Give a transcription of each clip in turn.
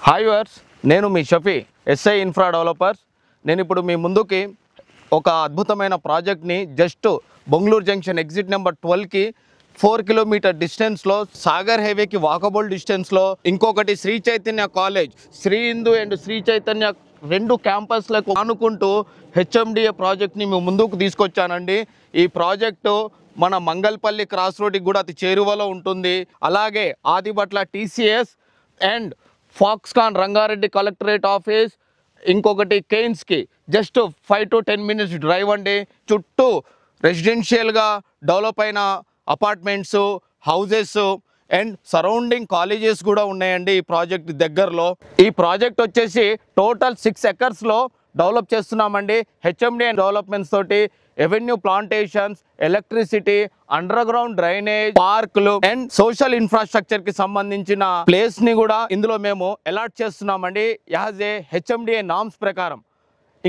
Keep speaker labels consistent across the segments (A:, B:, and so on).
A: Hi viewers, నేను మీ Shafi SI infra developers. నేను ఇప్పుడు మీ ముందుకి ఒక అద్భుతమైన ప్రాజెక్ట్ని just Bongloor junction exit number 12కి 4 కిలోమీటర్ డిస్టెన్స్లో, సాగర్ హైవేకి వాకబుల్ డిస్టెన్స్లో, ఇంకొకటి శ్రీ చైతన్య కాలేజ్, శ్రీ హిందూ అండ్ శ్రీ చైతన్య రెండు క్యాంపస్లకు ఆనుకుంటూ హెచ్ఎండిఏ ప్రాజెక్ట్ని మేము ముందుకు తీసుకొచ్చానండి. ఈ ప్రాజెక్టు మన మంగళపల్లి క్రాస్ రోడ్కి కూడా అతి చేరువలో ఉంటుంది. అలాగే Adibatla TCS and Foxconn Rangareddy collectorate office, ఇంకొకటి కేన్స్కి జస్ట్ 5 to 10 minutes డ్రైవ్ అండి. చుట్టూ రెసిడెన్షియల్గా డెవలప్ అయిన apartments, houses and surrounding colleges కూడా ఉన్నాయండి ఈ ప్రాజెక్ట్ దగ్గరలో. ఈ ప్రాజెక్ట్ వచ్చేసి టోటల్ 6 acresలో డెవలప్ చేస్తున్నామండి. హెచ్ఎండిఏ డెవలప్మెంట్స్ తోటి avenue plantations, electricity, under ground drainage, పార్కులు అండ్ సోషల్ ఇన్ఫ్రాస్ట్రక్చర్ కి సంబంధించిన ప్లేస్ ని కూడా ఇందులో మేము అలాట్ చేస్తున్నామండి యాజ్ ఏ హెచ్ఎండిఏ నామ్స్ ప్రకారం.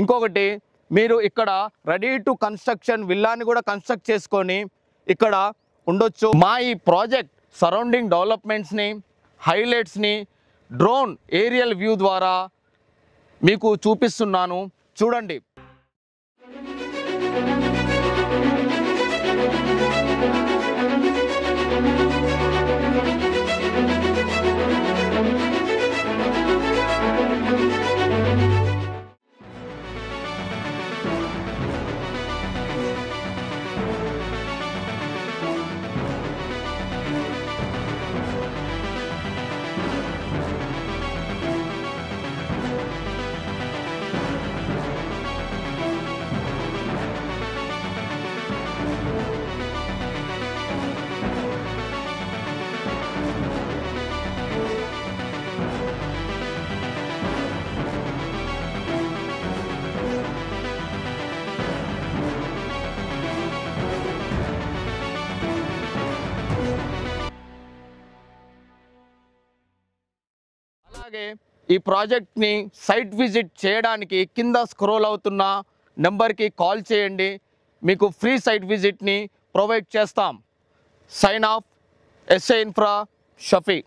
A: ఇంకొకటి, మీరు ఇక్కడ రెడీ టు కన్స్ట్రక్షన్ విల్లాని కూడా కన్స్ట్రక్ట్ చేసుకొని ఇక్కడ ఉండొచ్చు. మా ఈ ప్రాజెక్ట్ సరౌండింగ్ డెవలప్మెంట్స్ని, హైలైట్స్ని డ్రోన్ ఏరియల్ వ్యూ ద్వారా మీకు చూపిస్తున్నాను, చూడండి. అలాగే ఈ ప్రాజెక్ట్ని సైట్ విజిట్ చేయడానికి కింద స్క్రోల్ అవుతున్న నెంబర్కి కాల్ చేయండి, మీకు ఫ్రీ సైట్ విజిట్ని ప్రొవైడ్ చేస్తాం. Sign off, SI infra, Shafi.